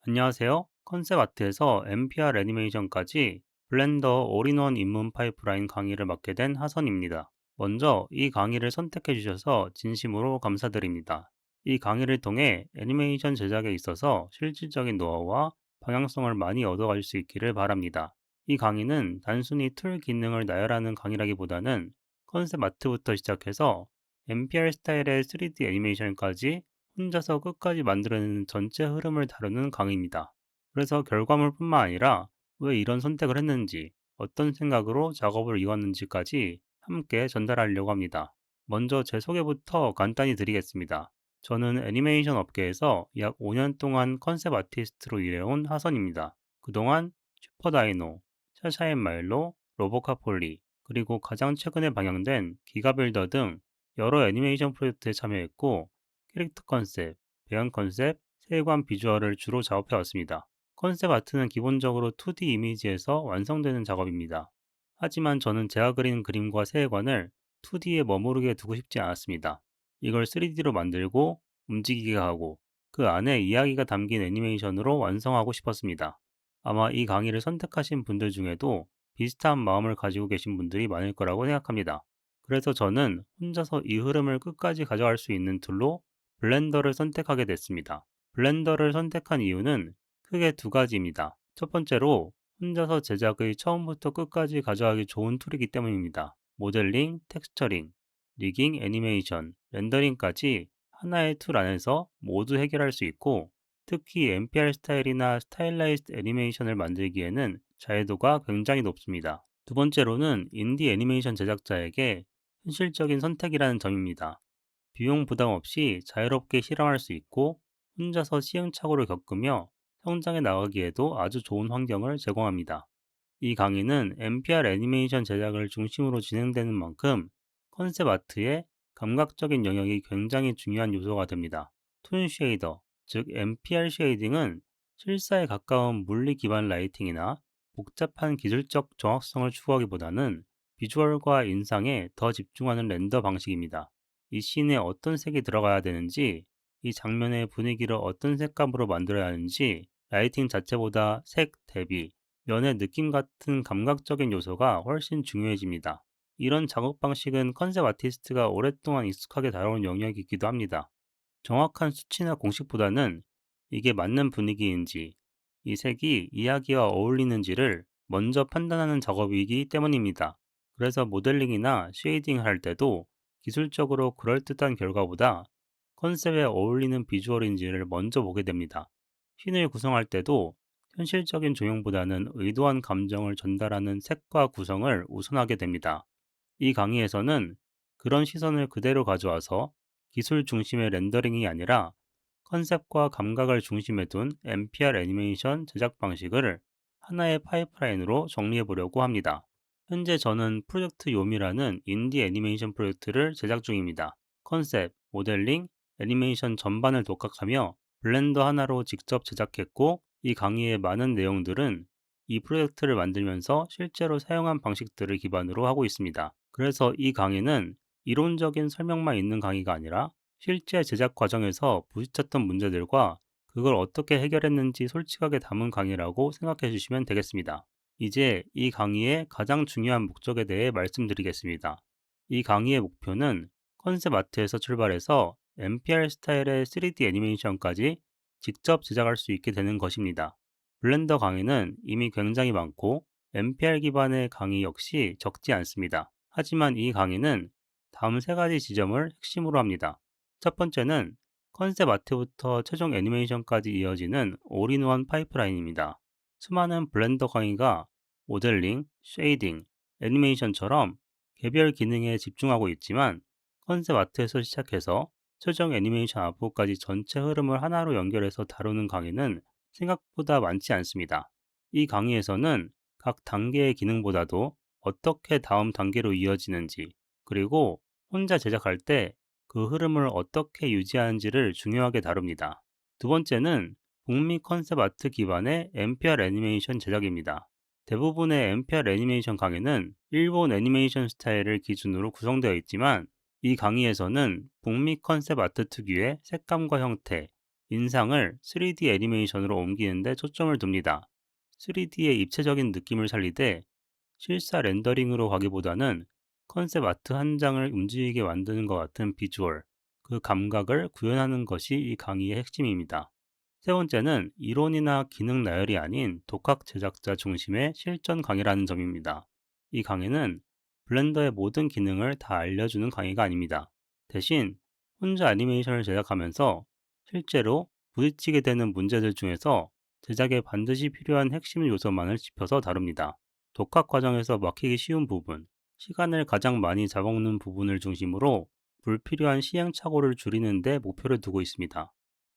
안녕하세요. 컨셉 아트에서 MPR 애니메이션까지 블렌더 올인원 입문 파이프라인 강의를 맡게 된 하선입니다. 먼저 이 강의를 선택해 주셔서 진심으로 감사드립니다. 이 강의를 통해 애니메이션 제작에 있어서 실질적인 노하우와 방향성을 많이 얻어갈 수 있기를 바랍니다. 이 강의는 단순히 툴 기능을 나열하는 강의라기보다는 컨셉 아트부터 시작해서 MPR 스타일의 3D 애니메이션까지 혼자서 끝까지 만들어내는 전체 흐름을 다루는 강의입니다. 그래서 결과물뿐만 아니라 왜 이런 선택을 했는지, 어떤 생각으로 작업을 이뤘는지까지 함께 전달하려고 합니다. 먼저 제 소개부터 간단히 드리겠습니다. 저는 애니메이션 업계에서 약 5년 동안 컨셉 아티스트로 일해온 하선입니다. 그동안 슈퍼다이노, 샤샤앤 마일로, 로보카폴리, 그리고 가장 최근에 방영된 기가빌더 등 여러 애니메이션 프로젝트에 참여했고, 캐릭터 컨셉, 배경 컨셉, 세관 비주얼을 주로 작업해 왔습니다. 컨셉 아트는 기본적으로 2D 이미지에서 완성되는 작업입니다. 하지만 저는 제가 그린 그림과 세관을 2D에 머무르게 두고 싶지 않았습니다. 이걸 3D로 만들고 움직이게 하고 그 안에 이야기가 담긴 애니메이션으로 완성하고 싶었습니다. 아마 이 강의를 선택하신 분들 중에도 비슷한 마음을 가지고 계신 분들이 많을 거라고 생각합니다. 그래서 저는 혼자서 이 흐름을 끝까지 가져갈 수 있는 툴로 블렌더를 선택하게 됐습니다. 블렌더를 선택한 이유는 크게 두 가지입니다. 첫 번째로 혼자서 제작의 처음부터 끝까지 가져가기 좋은 툴이기 때문입니다. 모델링, 텍스처링, 리깅, 애니메이션, 렌더링까지 하나의 툴 안에서 모두 해결할 수 있고, 특히 MPR 스타일이나 스타일라이즈드 애니메이션을 만들기에는 자유도가 굉장히 높습니다. 두 번째로는 인디 애니메이션 제작자에게 현실적인 선택이라는 점입니다. 비용 부담 없이 자유롭게 실험할 수 있고 혼자서 시행착오를 겪으며 성장해 나가기에도 아주 좋은 환경을 제공합니다. 이 강의는 MPR 애니메이션 제작을 중심으로 진행되는 만큼 컨셉 아트의 감각적인 영역이 굉장히 중요한 요소가 됩니다. 톤 쉐이더, 즉 MPR 쉐이딩은 실사에 가까운 물리 기반 라이팅이나 복잡한 기술적 정확성을 추구하기보다는 비주얼과 인상에 더 집중하는 렌더 방식입니다. 이 씬에 어떤 색이 들어가야 되는지, 이 장면의 분위기를 어떤 색감으로 만들어야 하는지, 라이팅 자체보다 색 대비, 면의 느낌 같은 감각적인 요소가 훨씬 중요해집니다. 이런 작업 방식은 컨셉 아티스트가 오랫동안 익숙하게 다뤄온 영역이기도 합니다. 정확한 수치나 공식보다는 이게 맞는 분위기인지, 이 색이 이야기와 어울리는지를 먼저 판단하는 작업이기 때문입니다. 그래서 모델링이나 쉐이딩을 할 때도 기술적으로 그럴듯한 결과보다 컨셉에 어울리는 비주얼인지를 먼저 보게 됩니다. 씬을 구성할 때도 현실적인 조형보다는 의도한 감정을 전달하는 색과 구성을 우선하게 됩니다. 이 강의에서는 그런 시선을 그대로 가져와서 기술 중심의 렌더링이 아니라 컨셉과 감각을 중심에 둔 MPR 애니메이션 제작 방식을 하나의 파이프라인으로 정리해 보려고 합니다. 현재 저는 프로젝트 요미라는 인디 애니메이션 프로젝트를 제작 중입니다. 컨셉, 모델링, 애니메이션 전반을 독학하며 블렌더 하나로 직접 제작했고, 이 강의의 많은 내용들은 이 프로젝트를 만들면서 실제로 사용한 방식들을 기반으로 하고 있습니다. 그래서 이 강의는 이론적인 설명만 있는 강의가 아니라 실제 제작 과정에서 부딪혔던 문제들과 그걸 어떻게 해결했는지 솔직하게 담은 강의라고 생각해 주시면 되겠습니다. 이제 이 강의의 가장 중요한 목적에 대해 말씀드리겠습니다. 이 강의의 목표는 컨셉 아트에서 출발해서 MPR 스타일의 3D 애니메이션까지 직접 제작할 수 있게 되는 것입니다. 블렌더 강의는 이미 굉장히 많고 MPR 기반의 강의 역시 적지 않습니다. 하지만 이 강의는 다음 세 가지 지점을 핵심으로 합니다. 첫 번째는 컨셉 아트부터 최종 애니메이션까지 이어지는 올인원 파이프라인입니다. 수많은 블렌더 강의가 모델링, 쉐이딩, 애니메이션처럼 개별 기능에 집중하고 있지만 컨셉 아트에서 시작해서 최종 애니메이션 아웃풋까지 전체 흐름을 하나로 연결해서 다루는 강의는 생각보다 많지 않습니다. 이 강의에서는 각 단계의 기능보다도 어떻게 다음 단계로 이어지는지, 그리고 혼자 제작할 때 그 흐름을 어떻게 유지하는지를 중요하게 다룹니다. 두 번째는 북미 컨셉 아트 기반의 MPR 애니메이션 제작입니다. 대부분의 MPR 애니메이션 강의는 일본 애니메이션 스타일을 기준으로 구성되어 있지만 이 강의에서는 북미 컨셉 아트 특유의 색감과 형태, 인상을 3D 애니메이션으로 옮기는 데 초점을 둡니다. 3D의 입체적인 느낌을 살리되 실사 렌더링으로 가기보다는 컨셉 아트 한 장을 움직이게 만드는 것 같은 비주얼, 그 감각을 구현하는 것이 이 강의의 핵심입니다. 세 번째는 이론이나 기능 나열이 아닌 독학 제작자 중심의 실전 강의라는 점입니다. 이 강의는 블렌더의 모든 기능을 다 알려주는 강의가 아닙니다. 대신 혼자 애니메이션을 제작하면서 실제로 부딪히게 되는 문제들 중에서 제작에 반드시 필요한 핵심 요소만을 짚어서 다룹니다. 독학 과정에서 막히기 쉬운 부분, 시간을 가장 많이 잡아먹는 부분을 중심으로 불필요한 시행착오를 줄이는 데 목표를 두고 있습니다.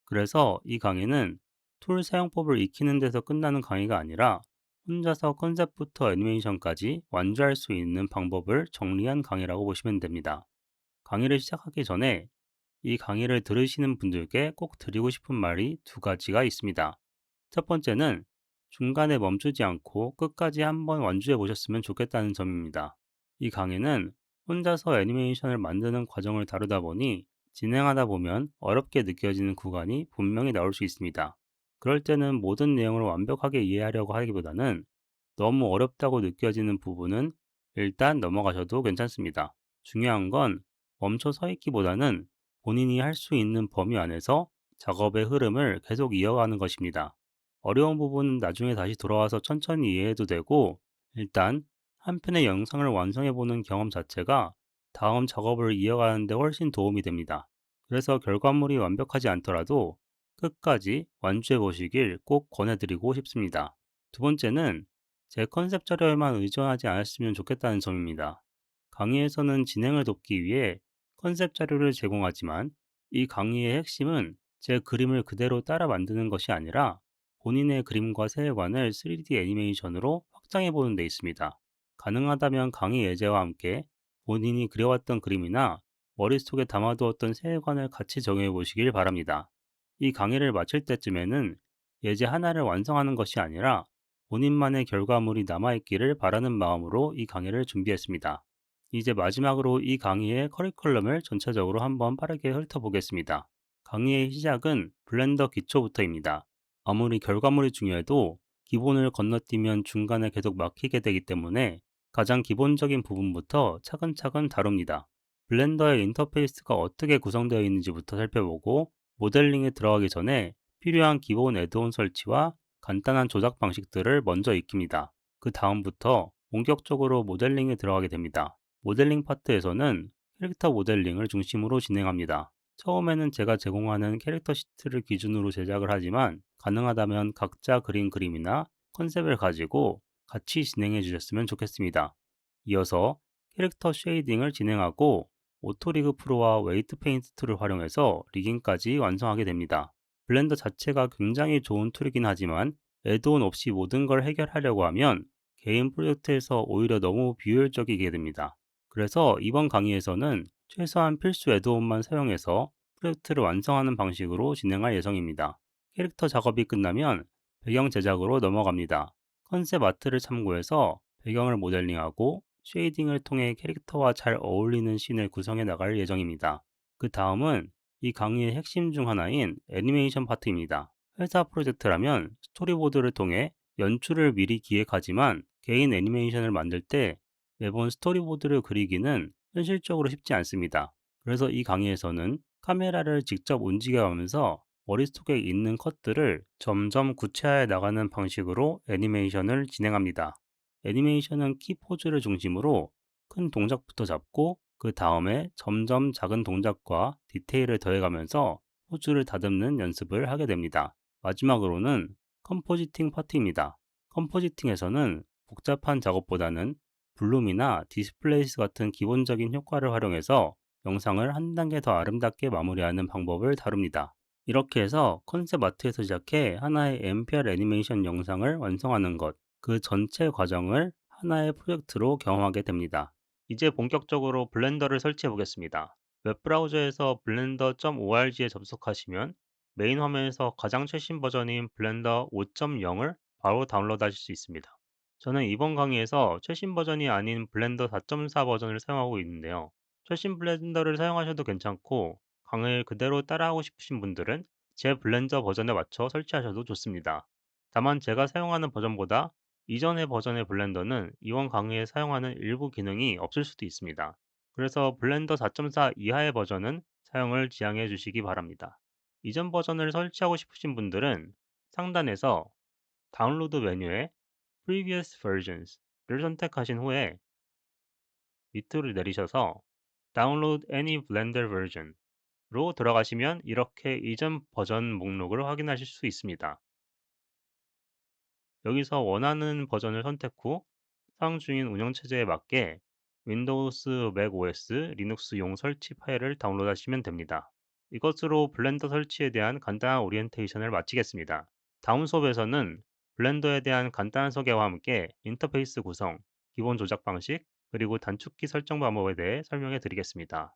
그래서 이 강의는 툴 사용법을 익히는 데서 끝나는 강의가 아니라 혼자서 컨셉부터 애니메이션까지 완주할 수 있는 방법을 정리한 강의라고 보시면 됩니다. 강의를 시작하기 전에 이 강의를 들으시는 분들께 꼭 드리고 싶은 말이 두 가지가 있습니다. 첫 번째는 중간에 멈추지 않고 끝까지 한번 완주해 보셨으면 좋겠다는 점입니다. 이 강의는 혼자서 애니메이션을 만드는 과정을 다루다 보니 진행하다 보면 어렵게 느껴지는 구간이 분명히 나올 수 있습니다. 그럴 때는 모든 내용을 완벽하게 이해하려고 하기보다는 너무 어렵다고 느껴지는 부분은 일단 넘어가셔도 괜찮습니다. 중요한 건 멈춰 서 있기보다는 본인이 할 수 있는 범위 안에서 작업의 흐름을 계속 이어가는 것입니다. 어려운 부분은 나중에 다시 돌아와서 천천히 이해해도 되고, 일단 한 편의 영상을 완성해보는 경험 자체가 다음 작업을 이어가는 데 훨씬 도움이 됩니다. 그래서 결과물이 완벽하지 않더라도 끝까지 완주해 보시길 꼭 권해드리고 싶습니다. 두 번째는 제 컨셉 자료에만 의존하지 않았으면 좋겠다는 점입니다. 강의에서는 진행을 돕기 위해 컨셉 자료를 제공하지만 이 강의의 핵심은 제 그림을 그대로 따라 만드는 것이 아니라 본인의 그림과 세계관을 3D 애니메이션으로 확장해 보는 데 있습니다. 가능하다면 강의 예제와 함께 본인이 그려왔던 그림이나 머릿속에 담아두었던 세계관을 같이 정해 보시길 바랍니다. 이 강의를 마칠 때쯤에는 예제 하나를 완성하는 것이 아니라 본인만의 결과물이 남아있기를 바라는 마음으로 이 강의를 준비했습니다. 이제 마지막으로 이 강의의 커리큘럼을 전체적으로 한번 빠르게 훑어보겠습니다. 강의의 시작은 블렌더 기초부터입니다. 아무리 결과물이 중요해도 기본을 건너뛰면 중간에 계속 막히게 되기 때문에 가장 기본적인 부분부터 차근차근 다룹니다. 블렌더의 인터페이스가 어떻게 구성되어 있는지부터 살펴보고 모델링에 들어가기 전에 필요한 기본 애드온 설치와 간단한 조작 방식들을 먼저 익힙니다. 그 다음부터 본격적으로 모델링에 들어가게 됩니다. 모델링 파트에서는 캐릭터 모델링을 중심으로 진행합니다. 처음에는 제가 제공하는 캐릭터 시트를 기준으로 제작을 하지만 가능하다면 각자 그린 그림이나 컨셉을 가지고 같이 진행해 주셨으면 좋겠습니다. 이어서 캐릭터 쉐이딩을 진행하고 오토리그 프로와 웨이트 페인트 툴을 활용해서 리깅까지 완성하게 됩니다. 블렌더 자체가 굉장히 좋은 툴이긴 하지만 애드온 없이 모든 걸 해결하려고 하면 개인 프로젝트에서 오히려 너무 비효율적이게 됩니다. 그래서 이번 강의에서는 최소한 필수 애드온만 사용해서 프로젝트를 완성하는 방식으로 진행할 예정입니다. 캐릭터 작업이 끝나면 배경 제작으로 넘어갑니다. 컨셉 아트를 참고해서 배경을 모델링하고 쉐이딩을 통해 캐릭터와 잘 어울리는 씬을 구성해 나갈 예정입니다. 그 다음은 이 강의의 핵심 중 하나인 애니메이션 파트입니다. 회사 프로젝트라면 스토리보드를 통해 연출을 미리 기획하지만 개인 애니메이션을 만들 때 매번 스토리보드를 그리기는 현실적으로 쉽지 않습니다. 그래서 이 강의에서는 카메라를 직접 움직여가면서 머릿속에 있는 컷들을 점점 구체화해 나가는 방식으로 애니메이션을 진행합니다. 애니메이션은 키 포즈를 중심으로 큰 동작부터 잡고 그 다음에 점점 작은 동작과 디테일을 더해가면서 포즈를 다듬는 연습을 하게 됩니다. 마지막으로는 컴포지팅 파트입니다. 컴포지팅에서는 복잡한 작업보다는 블룸이나 디스플레이스 같은 기본적인 효과를 활용해서 영상을 한 단계 더 아름답게 마무리하는 방법을 다룹니다. 이렇게 해서 컨셉 아트에서 시작해 하나의 MPR 애니메이션 영상을 완성하는 것, 그 전체 과정을 하나의 프로젝트로 경험하게 됩니다. 이제 본격적으로 블렌더를 설치해 보겠습니다. 웹브라우저에서 blender.org에 접속하시면 메인 화면에서 가장 최신 버전인 블렌더 5.0을 바로 다운로드하실 수 있습니다. 저는 이번 강의에서 최신 버전이 아닌 블렌더 4.4 버전을 사용하고 있는데요. 최신 블렌더를 사용하셔도 괜찮고 강의를 그대로 따라하고 싶으신 분들은 제 블렌더 버전에 맞춰 설치하셔도 좋습니다. 다만 제가 사용하는 버전보다 이전의 버전의 블렌더는 이원 강의에 사용하는 일부 기능이 없을 수도 있습니다. 그래서 블렌더 4.4 이하의 버전은 사용을 지양해 주시기 바랍니다. 이전 버전을 설치하고 싶으신 분들은 상단에서 다운로드 메뉴에 Previous Versions를 선택하신 후에 밑으로 내리셔서 Download any Blender version로 들어가시면 이렇게 이전 버전 목록을 확인하실 수 있습니다. 여기서 원하는 버전을 선택 후 사용 중인 운영체제에 맞게 윈도우스, 맥OS, 리눅스용 설치 파일을 다운로드하시면 됩니다. 이것으로 블렌더 설치에 대한 간단한 오리엔테이션을 마치겠습니다. 다음 수업에서는 블렌더에 대한 간단한 소개와 함께 인터페이스 구성, 기본 조작 방식, 그리고 단축키 설정 방법에 대해 설명해 드리겠습니다.